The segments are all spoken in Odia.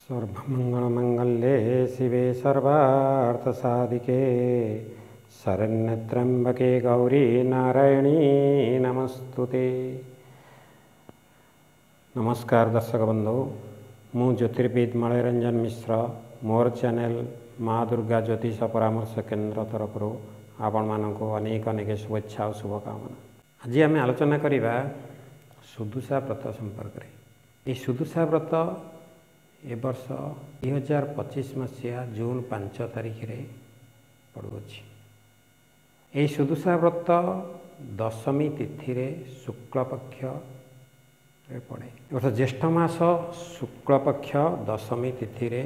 सर्वमंगलमंगल्ये शिवे सर्वार्थसाधिके शरण्ये त्र्यंबके गौरी नारायणी नमस्तुते। नमस्कार दर्शक बंधु, मु ज्योतिर्विद मलयरंजन मिश्र मोर चैनल माँ दुर्गा ज्योतिष परामर्श केन्द्र तरफ आपण मानक अनेक अनेक शुभेच्छा और शुभकामना। आज आम आलोचना करवा सुदुषा व्रत संपर्क में। ये सुदुषा व्रत ए वर्ष 2025 मसीहा जून 5 तारिख रे पड़ुअछि। यह सुदुषा व्रत दशमी तिथि रे शुक्ल पक्ष रे पड़े। वर्ष ज्येष्ठ मास शुक्ल पक्ष दशमी तिथि रे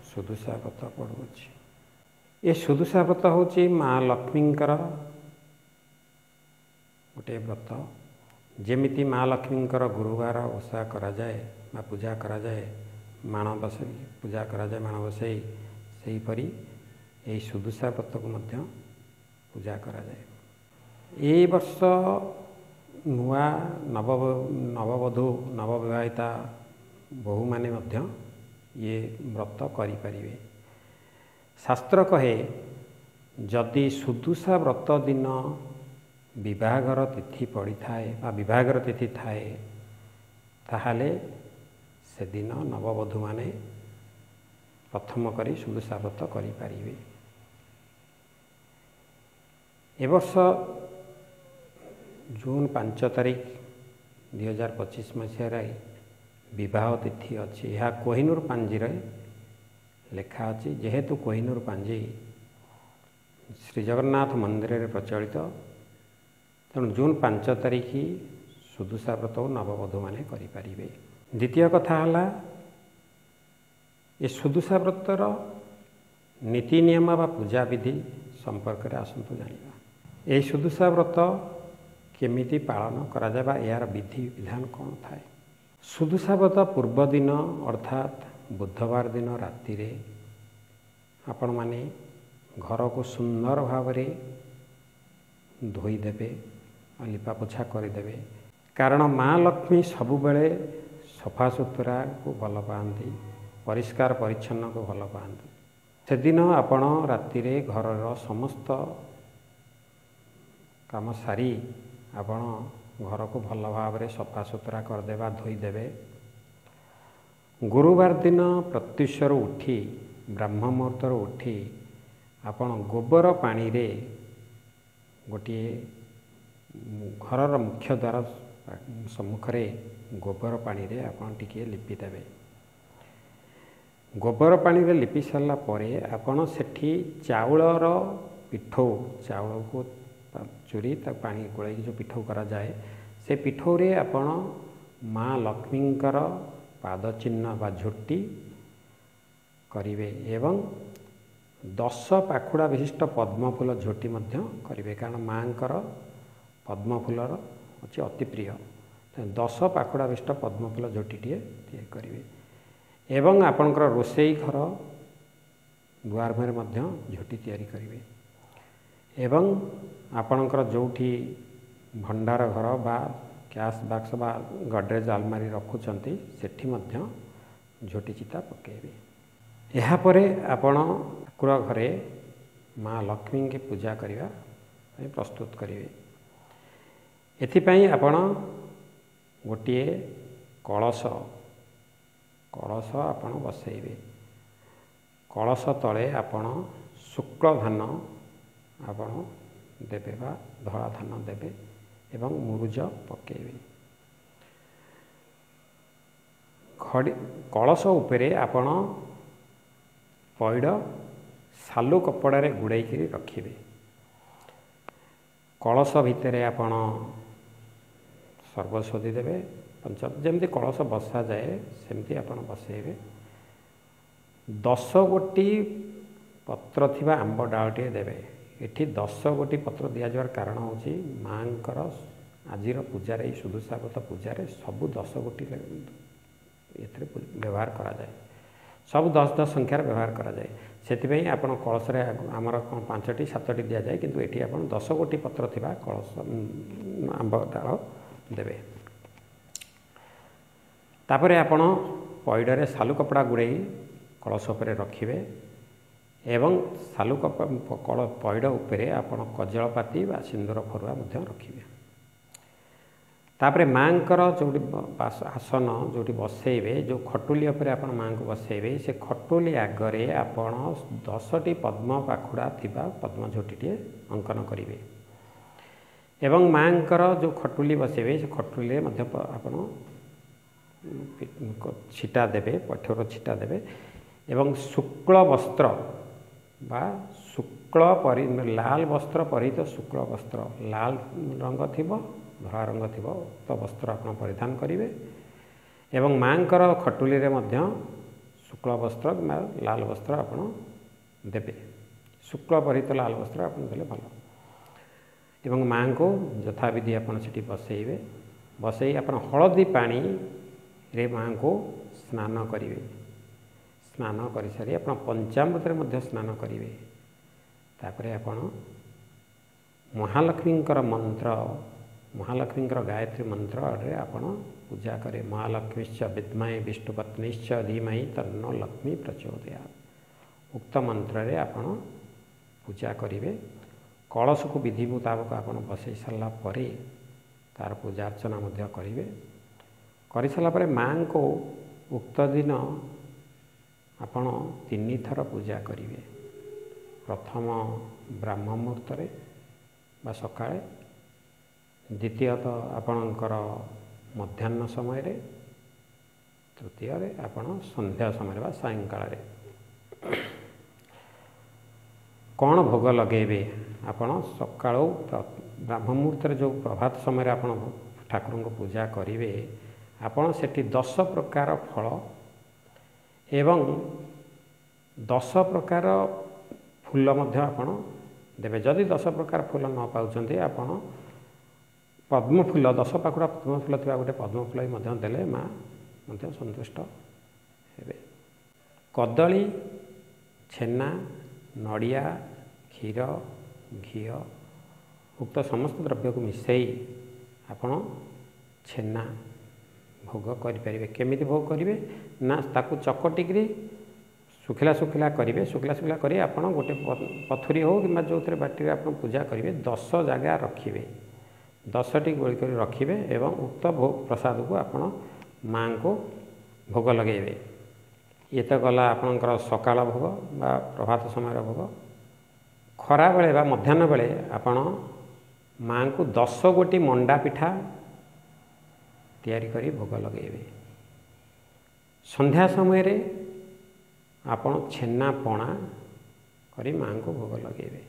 सुदुषा व्रत पड़ुअछि। ये सुदुषा व्रत होछि माँ लक्ष्मींकर गोटे व्रत। जेमिति माँ लक्ष्मींकर गुरुवार ओषा करा जाए बा पूजा करा जाए, माण बसई पूजा करा जाए, माण बसई सही परी यही सुदुषा व्रत को मध्य पूजा करा जाए। ए वर्ष नुआ नववधू नवविवाहिता बहु माने मध्य ये व्रत करि परिबे। शास्त्र कहे जदि सुदुषा व्रत दिन विवाहर तिथि पड़ी थाए बा विवाहर तिथि थाए ताहाले से दिन नववधू माने प्रथम करी सुदुषा व्रत करि परिबे। ए वर्ष जून 5 तारिख 2025 मसीह विवाह तिथि अच्छी। यह कोहिनूर पांजी लेखा अच्छी। जेहेतु कोहिनूर पांजी श्री जगन्नाथ मंदिर रे प्रचलित, तेणु जून 5 तारिख सुदुषा व्रत नववधू माने करि परिबे। द्वितीय कथा है ये सुदुषा व्रतर नीति नियम बा पूजा विधि संपर्क में आसतु जानिबा। यह सुदुषा व्रत केमिति पालन करा जाए बा यार विधि विधान कौन थाए। सुदुषा व्रत पूर्व दिन अर्थात बुधवार दिन राति रे आपण माने घर को सुंदर भाव रे धोई देबे, लिपा पोछा करदेवे। कारण माँ लक्ष्मी सबुबले सफा सुतरा को भल पाती, परिष्कार परिच्छन्न को भल पाती। से दिन आपण राति रे घर समस्त काम सारी आपण घर को भल भाव रे सफा सुतरा करदेवा, धोईदेवे। गुरुवार दिन प्रत्युषर उठी ब्राह्म मुहूर्तर उठी आपण गोबर पानी रे गोटे घर मुख्य द्वार सम्मुख गोबर पानी रे आपण टिके लिपि देबे। गोबर पानी रे लिपि सारा परे आपण सेठी चाउलर पिठौ, चाउल को चूरी पानी गोलाई जो पिठौ करा जाए, से पिठौ रे आपण माँ लक्ष्मींकर पाद चिन्ह बा झोटी करिवे एवं 10 पाखुड़ा विशिष्ट पद्मफूल झोटी मध्य करिवे। कारण माँकर पद्मफूलर अच्छे अति प्रिय, 10 पाखुड़ा विशिष्ट पद्मफूल झोटीटे करेंगे। एवं आपणकर रोसई घर दुआर मुहर मध्य झोटी तैयारी करेंगे। एवं आपणकर जोठी भंडार घर बा कैश बॉक्स बा गडरेज आलमारी रखुचंती सेठी मध्य झोटी चिता पकेबे। यहाँ परे आपण ठाकुर घरे माँ लक्ष्मी की पूजा करवा प्रस्तुत करेंगे। एथिपाई आपण गोटे कलश आपण बसैबे। कलश तले आपण शुक्ल धान आपण देबे बा धड़ा धान देबे एवं मुरुज पकेबे। खड़ी कलश उपरे आपण पैड़ सालू कपड़ा रे गुड़ाई करी रखिबे। कलश भितर आपण सर्वस्वती देवे। जमती कलश बसा जाए सेमती आपण बसैबे। 10 गोटी पत्र थिबा आंब डालटे देवे। एठी 10 गोटी पत्र दिया जावार कारण होची माँकर आजिर पूजा रे सुदुषा व्रत पूजा रे सबु 10 गोटी एथरे व्यवहार करा जाए। सब 10 संख्यार व्यवहार करा जाए। से आपण कलश रे आमर 5टी 7टी दि जाए, किंतु एठी आपण 10 गोटी पत्र थिबा कलश आंब डाल देवे। तापरे आपण ପଇଡ଼ରେ ସାଲୁ କପଡ଼ା ଗୁଡ଼େଇ କଳସ ଉପରେ ରଖିବେ ଏବଂ ସାଲୁ ପଇଡ଼ ଉପରେ ଆପଣ କଜଳପାତି ବା ସିନ୍ଦୁର ଫରୁଆ ମଧ୍ୟ ରଖିବେ। ତାପରେ ମାଙ୍କର ଯେଉଁଠି ଆସନ ଯେଉଁଠି ବସେଇବେ, ଯେଉଁ ଖଟୁଲି ଉପରେ ଆପଣ ମାଙ୍କୁ ବସେଇବେ, ସେ ଖଟୁଲି ଆଗରେ ଆପଣ 10ଟି ପଦ୍ମ ପାଖୁଡ଼ା ଥିବା ପଦ୍ମଝୋଟିଟିଏ ଅଙ୍କନ କରିବେ ଏବଂ ମାଙ୍କର ଯେଉଁ ଖଟୁଲି ବସେଇବେ ସେ ଖଟୁଲିରେ ମଧ୍ୟ ଆପଣ ଛିଟା ଦେବେ, ପଠ୍ୟର ଛିଟା ଦେବେ ଏବଂ ଶୁକ୍ଳ ବସ୍ତ୍ର ବା ଲାଲ ବସ୍ତ୍ର ପରିହିତ ଶୁକ୍ଳ ବସ୍ତ୍ର, ଲାଲ ରଙ୍ଗ ଥିବ, ଧଳା ରଙ୍ଗ ଥିବ ଉକ୍ତ ବସ୍ତ୍ର ଆପଣ ପରିଧାନ କରିବେ ଏବଂ ମାଙ୍କର ଖଟୁଲିରେ ମଧ୍ୟ ଶୁକ୍ଳ ବସ୍ତ୍ର କିମ୍ବା ଲାଲ ବସ୍ତ୍ର ଆପଣ ଦେବେ। ଶୁକ୍ଳ ପରିହିତ ଲାଲ ବସ୍ତ୍ର ଆପଣ ଦେଲେ ଭଲ ଏବଂ ମାଙ୍କୁ ଯଥାବିଧି ଆପଣ ସେଠି ବସେଇବେ। ବସେଇ ଆପଣ ହଳଦୀ ପାଣିରେ ମାଙ୍କୁ ସ୍ନାନ କରିବେ। ସ୍ନାନ କରିସାରି ଆପଣ ପଞ୍ଚାମୃତରେ ମଧ୍ୟ ସ୍ନାନ କରିବେ। ତାପରେ ଆପଣ ମହାଲକ୍ଷ୍ମୀଙ୍କର ମନ୍ତ୍ର, ମହାଲକ୍ଷ୍ମୀଙ୍କର ଗାୟତ୍ରୀ ମନ୍ତ୍ରରେ ଆପଣ ପୂଜା କରିବେ। ମହାଲକ୍ଷ୍ମୀଶ୍ଚ ବିଦ୍ମହେ ବିଷ୍ଣୁପତ୍ନୀଶ୍ଚ ଧୀମହି ତନ୍ନୋ ଲକ୍ଷ୍ମୀ ପ୍ରଚୋଦୟାତ୍। ଉକ୍ତ ମନ୍ତ୍ରରେ ଆପଣ ପୂଜା କରିବେ। କଳସକୁ ବିଧି ମୁତାବକ ଆପଣ ବସେଇ ସାରିଲା ପରେ ତାର ପୂଜା ଅର୍ଚ୍ଚନା ମଧ୍ୟ କରିବେ। କରିସାରିଲା ପରେ ମାଙ୍କୁ ଉକ୍ତ ଦିନ ଆପଣ 3 ଥର ପୂଜା କରିବେ। ପ୍ରଥମ ବ୍ରାହ୍ମ ମୁହୂର୍ତ୍ତରେ ବା ସକାଳେ, ଦ୍ୱିତୀୟତଃ ଆପଣଙ୍କର ମଧ୍ୟାହ୍ନ ସମୟରେ, ତୃତୀୟରେ ଆପଣ ସନ୍ଧ୍ୟା ସମୟରେ ବା ସାୟଙ୍କାଳରେ। କ'ଣ ଭୋଗ ଲଗାଇବେ? ଆପଣ ସକାଳୁ ବ୍ରାହ୍ମ ମୁହୂର୍ତ୍ତରେ ଯେଉଁ ପ୍ରଭାତ ସମୟରେ ଆପଣ ଠାକୁରଙ୍କୁ ପୂଜା କରିବେ, ଆପଣ ସେଠି 10 ପ୍ରକାର ଫଳ ଏବଂ 10 ପ୍ରକାର ଫୁଲ ମଧ୍ୟ ଆପଣ ଦେବେ। ଯଦି 10 ପ୍ରକାର ଫୁଲ ନ ପାଉଛନ୍ତି ଆପଣ ପଦ୍ମଫୁଲ, 10 ପାଖୁଡ଼ା ପଦ୍ମଫୁଲ ଥିବା ଗୋଟେ ପଦ୍ମଫୁଲ ମଧ୍ୟ ଦେଲେ ମା ମଧ୍ୟ ସନ୍ତୁଷ୍ଟ ହେବେ। କଦଳୀ, ଛେନା, ନଡ଼ିଆ, କ୍ଷୀର, ଘିଅ ଉକ୍ତ ସମସ୍ତ ଦ୍ରବ୍ୟକୁ ମିଶାଇ ଆପଣ ଛେନା ଭୋଗ କରିପାରିବେ। କେମିତି ଭୋଗ କରିବେ ନା ତାକୁ ଚକଟିକିରି ଶୁଖିଲା କରିବେ। ଶୁଖିଲା କରି ଆପଣ ଗୋଟେ ପଥୁରୀ ହେଉ କିମ୍ବା ଯେଉଁଥିରେ ବାଟିରେ ଆପଣ ପୂଜା କରିବେ 10 ଜାଗା ରଖିବେ। 10ଟି ଗୋଳି କରି ରଖିବେ ଏବଂ ଉକ୍ତ ପ୍ରସାଦକୁ ଆପଣ ମାଙ୍କୁ ଭୋଗ ଲଗାଇବେ। ଇଏ ତ ଗଲା ଆପଣଙ୍କର ସକାଳ ଭୋଗ ବା ପ୍ରଭାତ ସମୟର ଭୋଗ। ଖରାବେଳେ ବା ମଧ୍ୟାହ୍ନ ବେଳେ ଆପଣ ମାଙ୍କୁ 10 ଗୋଟି ମଣ୍ଡା ପିଠା ତିଆରି କରି ଭୋଗ ଲଗାଇବେ। ସନ୍ଧ୍ୟା ସମୟରେ ଆପଣ ଛେନା ପଣା କରି ମାଙ୍କୁ ଭୋଗ ଲଗାଇବେ।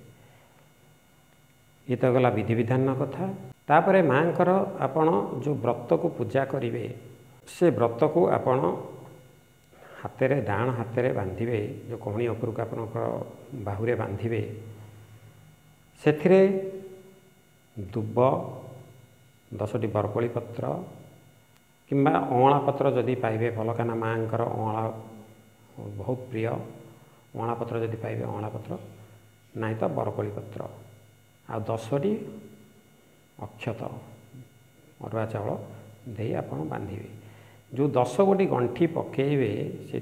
ଇଏ ତ ଗଲା ବିଧିବିଧାନ କଥା। ତାପରେ ମାଙ୍କର ଆପଣ ଯେଉଁ ବ୍ରତକୁ ପୂଜା କରିବେ, ସେ ବ୍ରତକୁ ଆପଣ ହାତରେ, ଡାହାଣ ହାତରେ ବାନ୍ଧିବେ। ଯେଉଁ କହୁଣି ଉପରକୁ ଆପଣଙ୍କର ବାହୁରେ ବାନ୍ଧିବେ, ସେଥିରେ ଦୁବ, 10ଟି ବରକୋଳି ପତ୍ର କିମ୍ବା ଅଁଳା ପତ୍ର ଯଦି ପାଇବେ ଭଲ, କାହିଁକିନା ମାଙ୍କର ଅଁଳା ବହୁତ ପ୍ରିୟ। ଅଁଳା ପତ୍ର ଯଦି ପାଇବେ ଅଁଳା ପତ୍ର, ନାହିଁ ତ ବରକୋଳି ପତ୍ର, ଆଉ 10ଟି ଅକ୍ଷତ ଅରୁଆ ଚାଉଳ ଦେଇ ଆପଣ ବାନ୍ଧିବେ। ଯେଉଁ 10 ଗୋଟି ଗଣ୍ଠି ପକାଇବେ, ସେ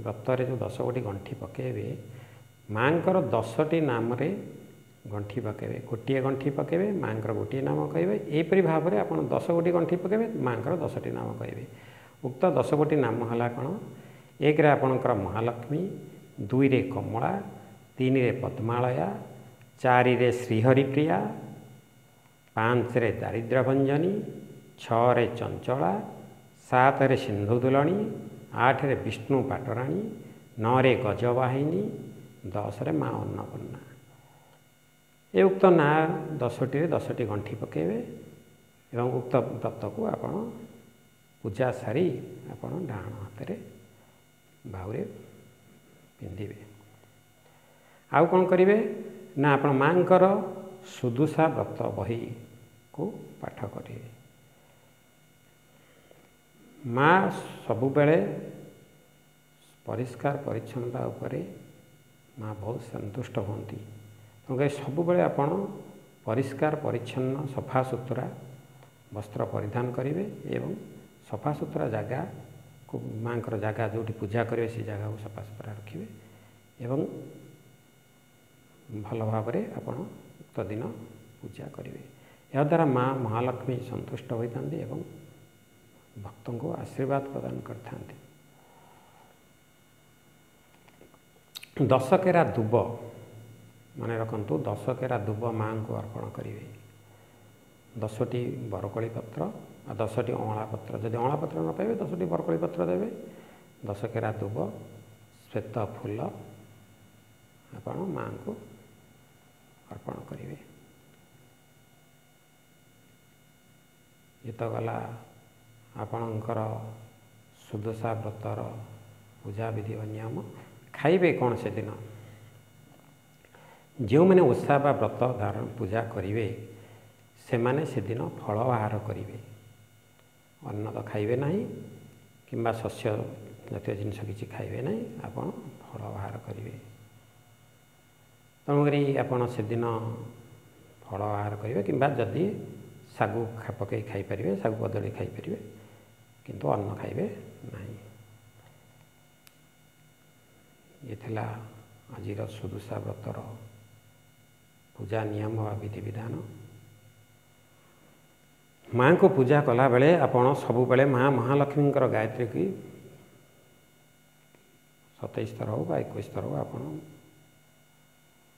ବ୍ରତରେ ଯେଉଁ 10 ଗୋଟି ଗଣ୍ଠି ପକାଇବେ, ମାଙ୍କର 10ଟି ନାମରେ ଗଣ୍ଠି ପକାଇବେ। ଗୋଟିଏ ଗଣ୍ଠି ପକାଇବେ, ମାଙ୍କର ଗୋଟିଏ ନାମ କହିବେ। ଏହିପରି ଭାବରେ ଆପଣ 10 ଗୋଟି ଗଣ୍ଠି ପକାଇବେ, ମାଙ୍କର 10ଟି ନାମ କହିବେ। ଉକ୍ତ 10 ଗୋଟି ନାମ ହେଲା କ'ଣ? 1ରେ ଆପଣଙ୍କର ମହାଲକ୍ଷ୍ମୀ, 2ରେ କମଳା, 3ରେ ପଦ୍ମାଳୟା, 4ରେ ଶ୍ରୀହରିପ୍ରିୟା, 5ରେ ଦାରିଦ୍ର୍ୟଭଞ୍ଜନୀ, 6ରେ ଚଞ୍ଚଳା, 7ରେ ସିନ୍ଧୁଦୁଲଣୀ, 8ରେ ବିଷ୍ଣୁ ପାଟରାଣୀ, 9ରେ ଗଜବାହିନୀ, 10ରେ ମା ଅନ୍ନପୂର୍ଣ୍ଣା। ଏ ଉକ୍ତ ନାଁ 10ଟିରେ 10ଟି ଗଣ୍ଠି ପକାଇବେ ଏବଂ ଉକ୍ତ ବ୍ରତକୁ ଆପଣ ପୂଜା ସାରି ଆପଣ ଡାହାଣ ହାତରେ ବାହୁରେ ପିନ୍ଧିବେ। ଆଉ କ'ଣ କରିବେ ନା ଆପଣ ମାଙ୍କର ସୁଦୁଷା ବ୍ରତ ବହିକୁ ପାଠ କରିବେ। ମା ସବୁବେଳେ ପରିଷ୍କାର ପରିଚ୍ଛନ୍ନତା ଉପରେ ମା ବହୁତ ସନ୍ତୁଷ୍ଟ ହୁଅନ୍ତି। ତେଣୁକରି ସବୁବେଳେ ଆପଣ ପରିଷ୍କାର ପରିଚ୍ଛନ୍ନ ସଫାସୁତୁରା ବସ୍ତ୍ର ପରିଧାନ କରିବେ ଏବଂ ସଫାସୁତୁରା ଜାଗାକୁ ମାଙ୍କର ଜାଗା ଯେଉଁଠି ପୂଜା କରିବେ ସେ ଜାଗାକୁ ସଫାସୁତୁରା ରଖିବେ ଏବଂ ଭଲ ଭାବରେ ଆପଣ ଉକ୍ତ ଦିନ ପୂଜା କରିବେ। ଏହାଦ୍ୱାରା ମା ମହାଲକ୍ଷ୍ମୀ ସନ୍ତୁଷ୍ଟ ହୋଇଥାନ୍ତି ଏବଂ ଭକ୍ତଙ୍କୁ ଆଶୀର୍ବାଦ ପ୍ରଦାନ କରିଥାନ୍ତି। ଦଶକେରା ଦୁବ ମନେ ରଖନ୍ତୁ, ଦଶକେରା ଦୁବ ମାଙ୍କୁ ଅର୍ପଣ କରିବେ। 10ଟି ବରକୋଳି ପତ୍ର ଆଉ 10ଟି ଅଁଳା ପତ୍ର, ଯଦି ଅଁଳା ପତ୍ର ନ ପାଇବେ 10ଟି ବରକୋଳି ପତ୍ର ଦେବେ। 10କେରା ଦୁବ, ଶ୍ଵେତ ଫୁଲ ଆପଣ ମାଙ୍କୁ ଅର୍ପଣ କରିବେ। ଏ ତ ଗଲା ଆପଣଙ୍କର ସୁଦଶା ବ୍ରତର ପୂଜା ବିଧି ବା ନିୟମ। ଖାଇବେ କ'ଣ ସେଦିନ? ଯେଉଁମାନେ ଓଷା ବା ବ୍ରତ ଧାରଣ ପୂଜା କରିବେ ସେମାନେ ସେଦିନ ଫଳ ଆହାର କରିବେ। ଅନ୍ନ ତ ଖାଇବେ ନାହିଁ କିମ୍ବା ଶସ୍ୟ ଜାତୀୟ ଜିନିଷ କିଛି ଖାଇବେ ନାହିଁ, ଆପଣ ଫଳ ଆହାର କରିବେ। ତେଣୁକରି ଆପଣ ସେଦିନ ଫଳ ଆହାର କରିବେ କିମ୍ବା ଯଦି ଶାଗୁ ପକାଇ ଖାଇପାରିବେ, ଶାଗୁ କଦଳୀ ଖାଇପାରିବେ, କିନ୍ତୁ ଅନ୍ନ ଖାଇବେ ନାହିଁ। ଇଏ ଥିଲା ଆଜିର ସୁଦଶା ବ୍ରତର ପୂଜା ନିୟମ ବା ବିଧିବିଧାନ। ମାଙ୍କୁ ପୂଜା କଲାବେଳେ ଆପଣ ସବୁବେଳେ ମା ମହାଲକ୍ଷ୍ମୀଙ୍କର ଗାୟତ୍ରୀକି 27 ଥର ହେଉ ବା 21 ଥର ହେଉ ଆପଣ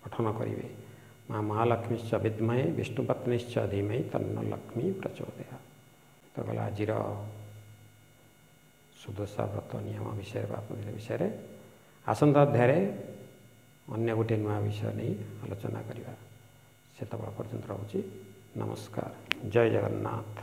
ପଠନ କରିବେ। ମା ମହାଲକ୍ଷ୍ମୀଶ୍ଚ ବିଦ୍ମହେ ବିଷ୍ଣୁପତ୍ନୀଶ୍ଚ ଧୀମହି ତନ୍ନ ଲକ୍ଷ୍ମୀ ପ୍ରଚୋଦୟାତ୍। ତ ଗଲା ଆଜିର ସୁଦଶା ବ୍ରତ ନିୟମ ବିଷୟରେ ବା ବିଷୟରେ। ଆସନ୍ତା ଅଧ୍ୟାୟରେ ଅନ୍ୟ ଗୋଟିଏ ନୂଆ ବିଷୟ ନେଇ ଆଲୋଚନା କରିବା। ସେତେବେଳେ ପର୍ଯ୍ୟନ୍ତ ରହୁଛି। ନମସ୍କାର। ଜୟ ଜଗନ୍ନାଥ।